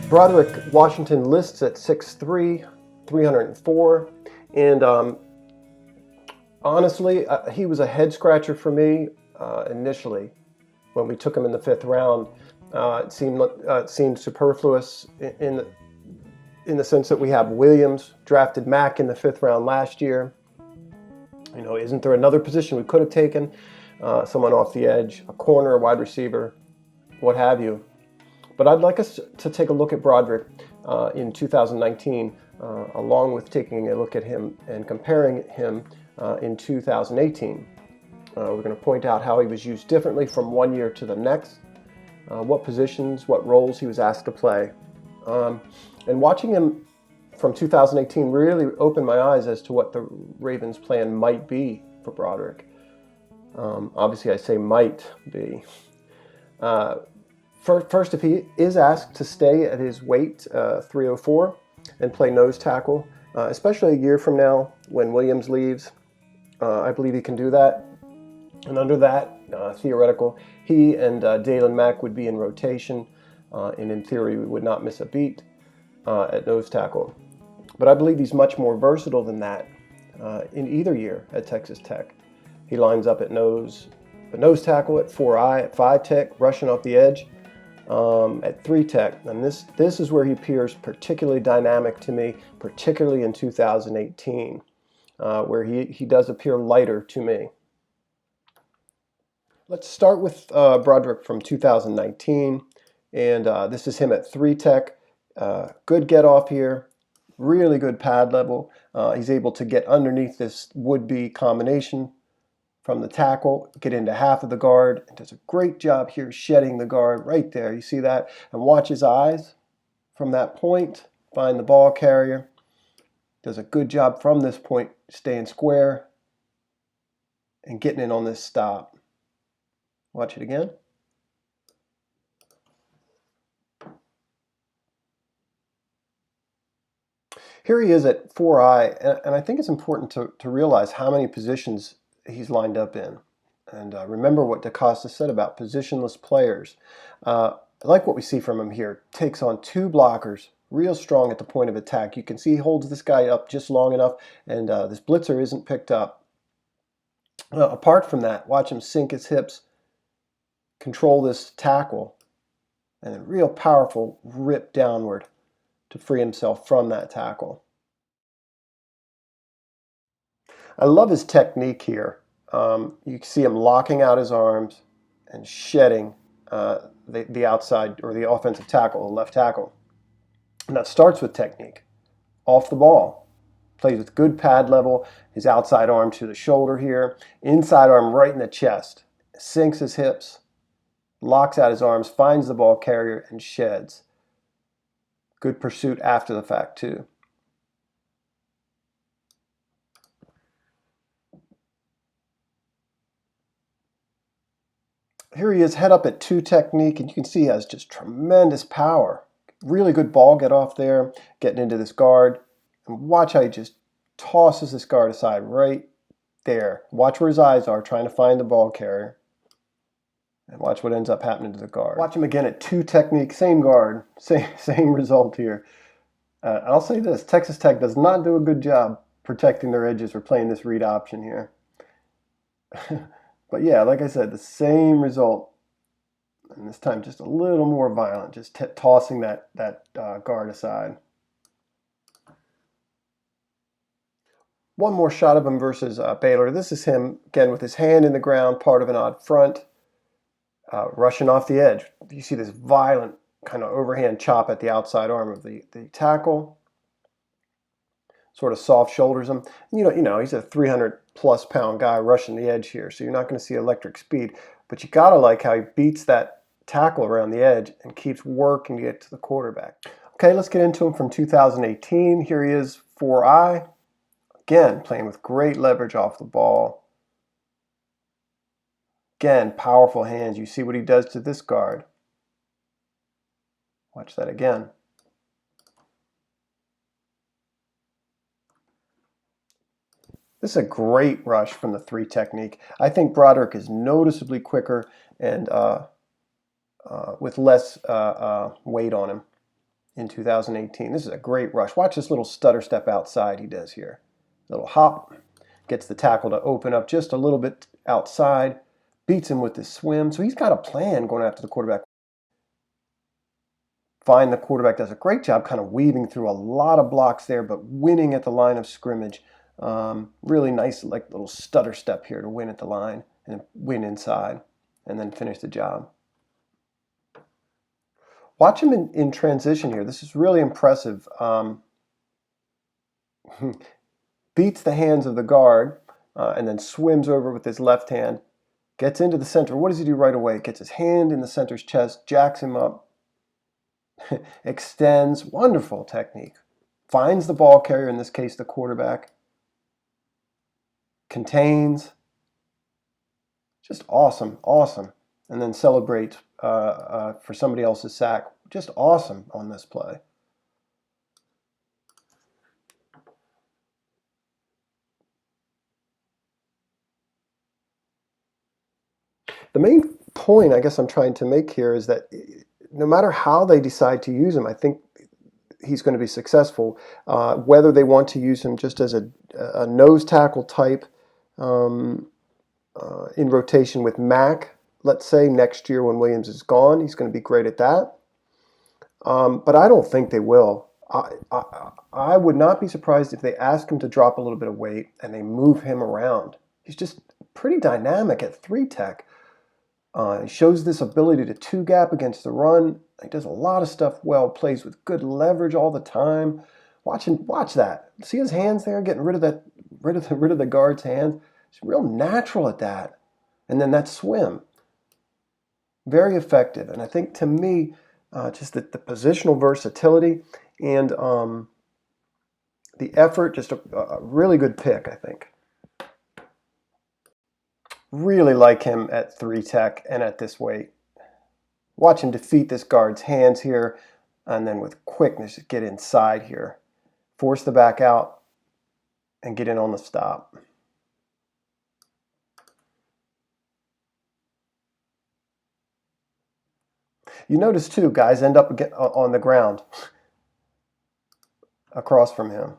Broderick Washington lists at 6'3", 304, and honestly, he was a head scratcher for me initially when we took him in the 5th round. It seemed superfluous in the sense that we have Williams, drafted Mack in the 5th round last year. You know, isn't there another position we could have taken? Someone off the edge, a corner, a wide receiver, what have you. But I'd like us to take a look at Broderick in 2019, along with taking a look at him and comparing him in 2018. We're going to point out how he was used differently from one year to the next, what positions, what roles he was asked to play. And watching him from 2018 really opened my eyes as to what the Ravens' plan might be for Broderick. Obviously, I say might be. First, if he is asked to stay at his weight, 304, and play nose tackle, especially a year from now when Williams leaves, I believe he can do that. And under that theoretical, he and Dalen Mack would be in rotation, and in theory, we would not miss a beat at nose tackle. But I believe he's much more versatile than that in either year at Texas Tech. He lines up at nose tackle, at 4-eye, at 5 tech, rushing off the edge, at 3 tech. And this is where he appears particularly dynamic to me, particularly in 2018, where he does appear lighter to me. Let's start with Broderick from 2019, and this is him at 3 tech. Good get off here, really good pad level. He's able to get underneath this would-be combination from the tackle, get into half of the guard, and does a great job here shedding the guard right there. You see that? And watch his eyes from that point, find the ball carrier. Does a good job from this point, staying square and getting in on this stop. Watch it again. Here he is at 4-eye, and I think it's important to realize how many positions he's lined up in. And remember what DeCosta said about positionless players. I like what we see from him here. Takes on 2 blockers, real strong at the point of attack. You can see he holds this guy up just long enough, and this blitzer isn't picked up. Apart from that, watch him sink his hips, control this tackle, and a real powerful rip downward to free himself from that tackle. I love his technique here. You can see him locking out his arms and shedding the outside or the offensive tackle, the left tackle. And that starts with technique. Off the ball. Plays with good pad level. His outside arm to the shoulder here. Inside arm right in the chest. Sinks his hips. Locks out his arms. Finds the ball carrier and sheds. Good pursuit after the fact too. Here he is, head up at 2 technique, and you can see he has just tremendous power. Really good ball get off there, getting into this guard. And watch how he just tosses this guard aside right there. Watch where his eyes are, trying to find the ball carrier. And watch what ends up happening to the guard. Watch him again at 2 technique, same guard, same result here. I'll say this, Texas Tech does not do a good job protecting their edges or playing this read option here. But yeah, like I said, the same result, and this time just a little more violent, just tossing that guard aside. One more shot of him versus Baylor. This is him, again, with his hand in the ground, part of an odd front, rushing off the edge. You see this violent kind of overhand chop at the outside arm of the tackle. Sort of soft shoulders him. You know, he's a 300+ pound guy rushing the edge here, so you're not going to see electric speed. But you gotta like how he beats that tackle around the edge and keeps working to get to the quarterback. Okay, let's get into him from 2018. Here he is, 4-eye. Again, playing with great leverage off the ball. Again, powerful hands. You see what he does to this guard. Watch that again. This is a great rush from the 3 technique. I think Broderick is noticeably quicker and with less weight on him in 2018. This is a great rush. Watch this little stutter step outside he does here. Little hop, gets the tackle to open up just a little bit outside, beats him with his swim. So he's got a plan going after the quarterback. Find the quarterback does a great job kind of weaving through a lot of blocks there, but winning at the line of scrimmage. Really nice, like little stutter step here to win at the line and win inside and then finish the job. Watch him in transition here. This is really impressive. Beats the hands of the guard and then swims over with his left hand. Gets into the center. What does he do right away? Gets his hand in the center's chest, jacks him up, extends. Wonderful technique. Finds the ball carrier, in this case the quarterback. Contains. Just awesome, awesome. And then celebrates for somebody else's sack. Just awesome on this play. The main point I guess I'm trying to make here is that no matter how they decide to use him, I think he's going to be successful. Whether they want to use him just as a nose tackle type in rotation with Mack, let's say next year when Williams is gone, he's going to be great at that. But I don't think they will. I would not be surprised if they ask him to drop a little bit of weight and they move him around. He's just pretty dynamic at 3-tech. He shows this ability to 2-gap against the run. He does a lot of stuff well, plays with good leverage all the time. Watch that. See his hands there, getting rid of the guard's hands. He's real natural at that. And then that swim. Very effective. And I think to me, just the positional versatility and the effort, just a really good pick, I think. Really like him at 3-tech and at this weight. Watch him defeat this guard's hands here, and then with quickness, get inside here. Force the back out and get in on the stop. You notice too, guys end up on the ground across from him.